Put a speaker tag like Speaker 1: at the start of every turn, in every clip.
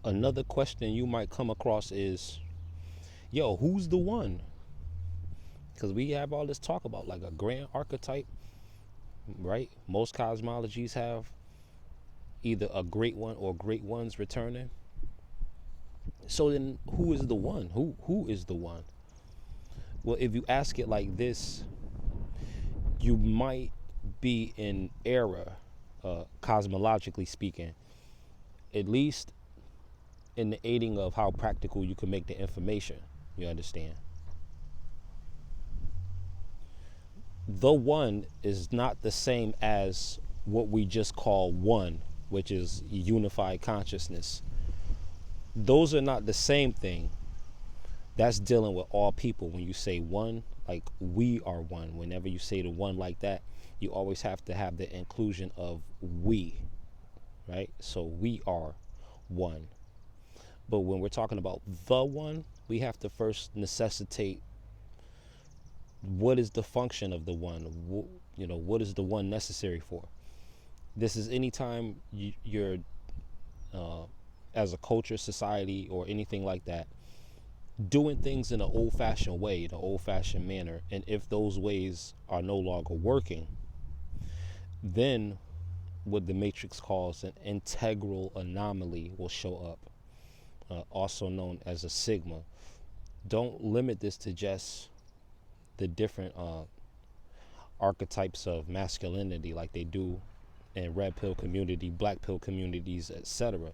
Speaker 1: Another question you might come across is, yo, who's the one? Because we have all this talk about like a grand archetype, right? Most cosmologies have either a great one or great ones returning. So then who is the one? Who is the one? Well, if you ask it like this, you might be in error, cosmologically speaking, at least in the aiding of how practical you can make the information. You understand? The one is not the same as what we just call one, which is unified consciousness. Those are not the same thing. That's dealing with all people. When you say one, like we are one, whenever you say the one like that, you always have to have the inclusion of we, right? So we are one. But when we're talking about the one, we have to first necessitate what is the function of the one. What is the one necessary for? This is anytime you're as a culture, society, or anything like that, doing things in an old-fashioned way, in an old-fashioned manner, and if those ways are no longer working, then what the matrix calls an integral anomaly will show up, also known as a sigma. Don't limit this to just the different archetypes of masculinity like they do in red pill community, black pill communities, etc.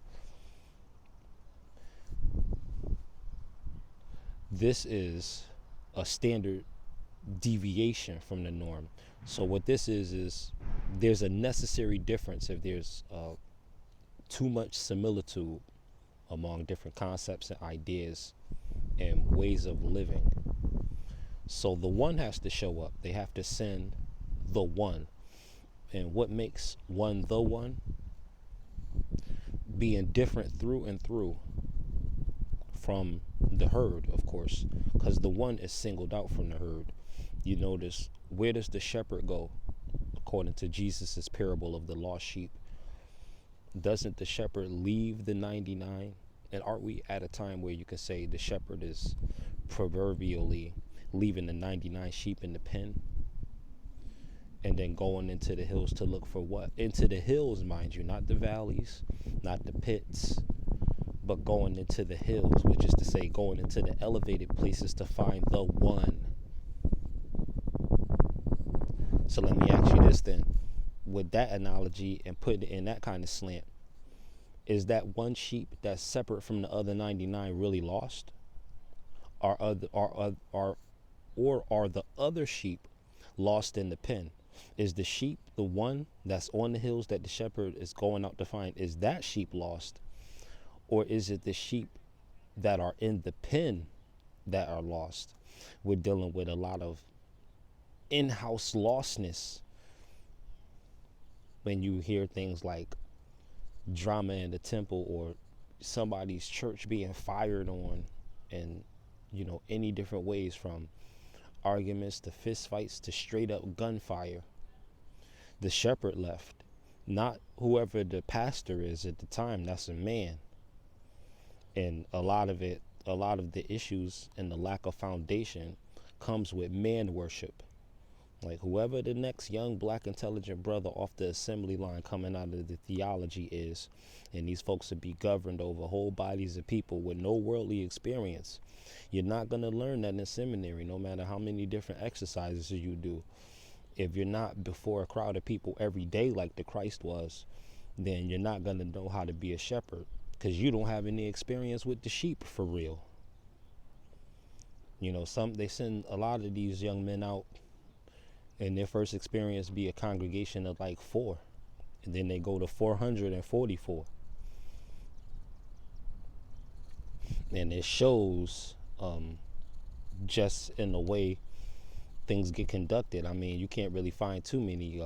Speaker 1: This is a standard deviation from the norm. So what this is there's a necessary difference if there's too much similitude among different concepts and ideas and ways of living. So the one has to show up. They have to send the one. And what makes one the one? Being different through and through from the herd, of course, because the one is singled out from the herd. You notice, where does the shepherd go? According to Jesus's parable of the lost sheep, doesn't the shepherd leave the 99? And aren't we at a time where you can say the shepherd is proverbially leaving the 99 sheep in the pen and then going into the hills to look for what? Into the hills, mind you, not the valleys, not the pits, but going into the hills, which is to say going into the elevated places to find the one. So let me ask you this then, with that analogy and putting it in that kind of slant, is that one sheep that's separate from the other 99 really lost? Are the other sheep lost in the pen? Is the sheep, the one that's on the hills that the shepherd is going out to find, is that sheep lost? Or is it the sheep that are in the pen that are lost? We're dealing with a lot of in-house lostness when you hear things like drama in the temple or somebody's church being fired on, and any different ways, from arguments to fist fights to straight up gunfire. The shepherd left, not whoever the pastor is at the time. That's a man. And a lot of the issues and the lack of foundation comes with man worship. Like whoever the next young black intelligent brother off the assembly line coming out of the theology is, and these folks would be governed over whole bodies of people with no worldly experience. You're not going to learn that in seminary, no matter how many different exercises you do. If you're not before a crowd of people every day like the Christ was, then you're not going to know how to be a shepherd, because you don't have any experience with the sheep for real. They send a lot of these young men out, and their first experience be a congregation of like 4, and then they go to 444, and it shows just in the way things get conducted. I mean, you can't really find too many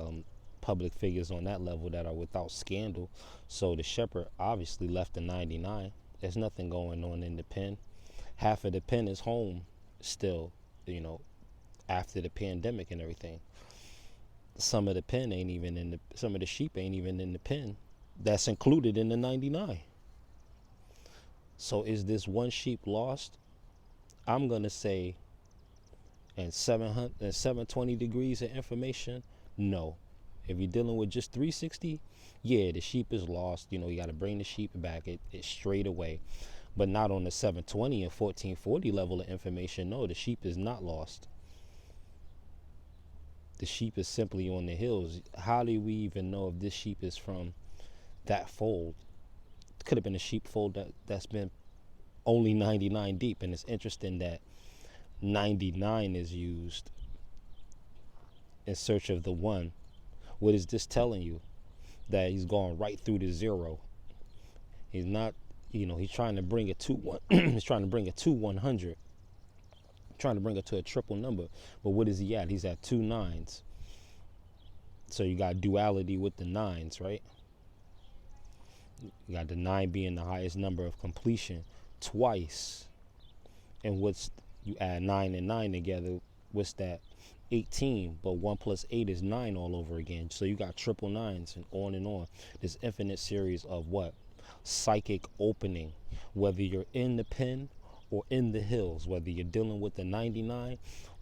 Speaker 1: public figures on that level that are without scandal. So the shepherd obviously left the 99. There's nothing going on in the pen. Half of the pen is home still, after the pandemic and everything. Some of the pen ain't even in some of the sheep ain't even in the pen that's included in the 99. So is this one sheep lost? I'm gonna say in 700 and 720 degrees of information, no. If you're dealing with just 360, yeah, the sheep is lost. You know, you got to bring the sheep back. It's straight away, but not on the 720 and 1440 level of information. No, the sheep is not lost. The sheep is simply on the hills. How do we even know if this sheep is from that fold? It could have been a sheep fold that's been only 99 deep. And it's interesting that 99 is used in search of the one. What is this telling you? That he's going right through the zero. He's not, he's trying to bring it to one. He's trying to bring it to 100, trying to bring it to a triple number. But what is he at? He's at 2 nines. So you got duality with the nines, right? You got the 9 being the highest number of completion twice. And you add 9 and 9 together, what's that? 18, but 1 plus 8 is 9 all over again. So you got triple nines and on. This infinite series of what? Psychic opening. Whether you're in the pen or in the hills, whether you're dealing with the 99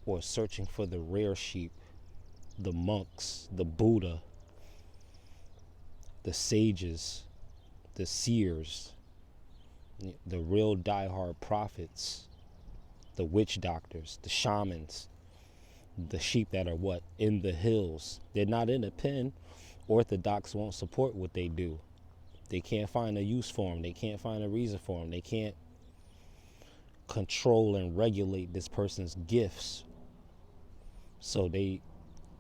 Speaker 1: or searching for the rare sheep, the monks, the Buddha, the sages, the seers, the real diehard prophets, the witch doctors, the shamans, the sheep that are what? In the hills. They're not in a pen. Orthodox won't support what they do. They can't find a use for them. They can't find a reason for them. They can't control and regulate this person's gifts. So they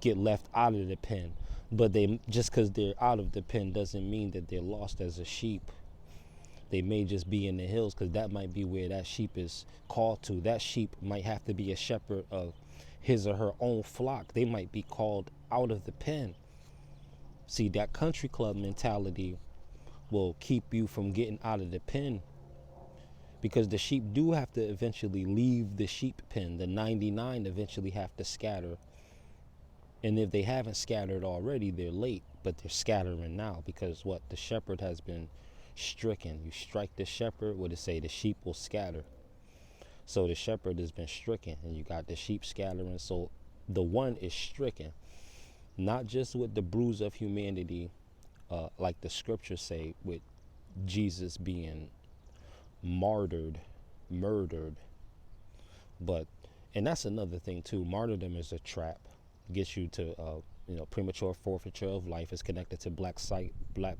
Speaker 1: get left out of the pen. But they just because they're out of the pen doesn't mean that they're lost as a sheep. They may just be in the hills because that might be where that sheep is called to. That sheep might have to be a shepherd of his or her own flock. They might be called out of the pen. See, that country club mentality will keep you from getting out of the pen, because the sheep do have to eventually leave the sheep pen. The 99 eventually have to scatter. And if they haven't scattered already, they're late, but they're scattering now because what? The shepherd has been stricken. You strike the shepherd, what it say? The sheep will scatter. So the shepherd has been stricken and you got the sheep scattering. So the one is stricken, not just with the bruise of humanity, like the scriptures say, with Jesus being murdered, but, and that's another thing too. Martyrdom is a trap, gets you to, premature forfeiture of life. Is connected to Black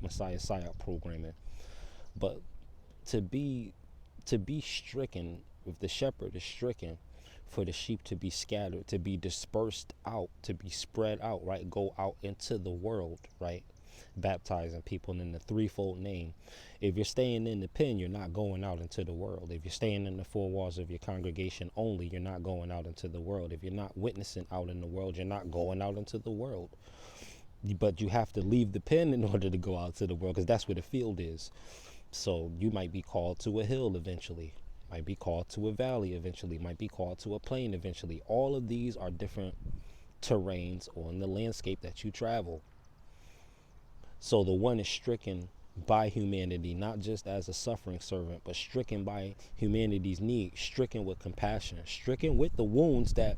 Speaker 1: Messiah psyop programming. But to be stricken, if the shepherd is stricken, for the sheep to be scattered, to be dispersed out, to be spread out, right? Go out into the world, right? Baptizing people in the threefold name. If you're staying in the pen, you're not going out into the world. If you're staying in the four walls of your congregation only, you're not going out into the world. If you're not witnessing out in the world, you're not going out into the world. But you have to leave the pen in order to go out to the world, because that's where the field is. So you might be called to a hill eventually, might be called to a valley eventually, might be called to a plain eventually. All of these are different terrains on the landscape that you travel. So the one is stricken by humanity, not just as a suffering servant, but stricken by humanity's need, stricken with compassion, stricken with the wounds that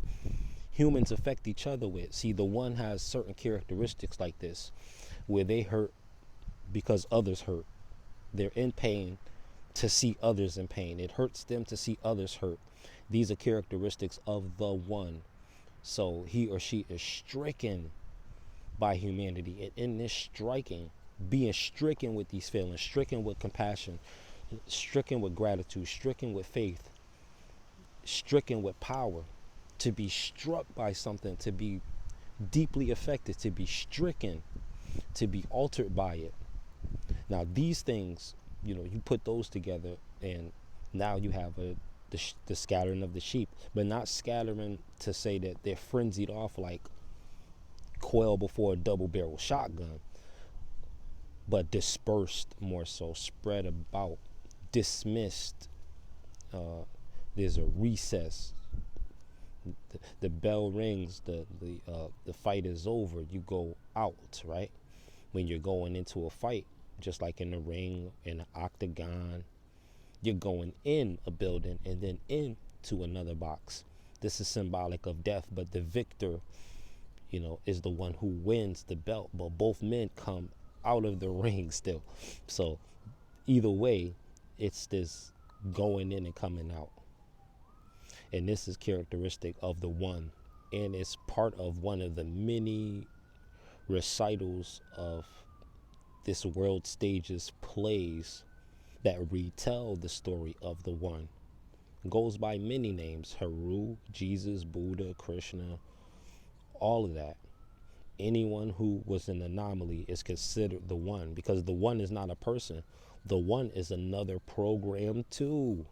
Speaker 1: humans affect each other with. See, the one has certain characteristics like this, where they hurt because others hurt. They're in pain to see others in pain. It hurts them to see others hurt. These are characteristics of the one. So he or she is stricken by humanity. And in this striking, being stricken with these feelings, stricken with compassion, stricken with gratitude, stricken with faith, stricken with power, to be struck by something, to be deeply affected, to be stricken, to be altered by it. Now these things, you put those together and now you have the scattering of the sheep, but not scattering to say that they're frenzied off like quail before a double barrel shotgun, but dispersed, more so spread about, dismissed. There's a recess. The bell rings, the fight is over, you go out, right? When you're going into a fight, just like in the ring, in the octagon, You're going in a building and then into another box. This is symbolic of death, but the victor, is the one who wins the belt. But both men come out of the ring still. So either way, it's this going in and coming out. And this is characteristic of the one. And it's part of one of the many recitals of this world stage's plays that retell the story of the one. It goes by many names: Haru, Jesus, Buddha, Krishna, all of that. Anyone who was an anomaly is considered the one, because the one is not a person. The one is another program too.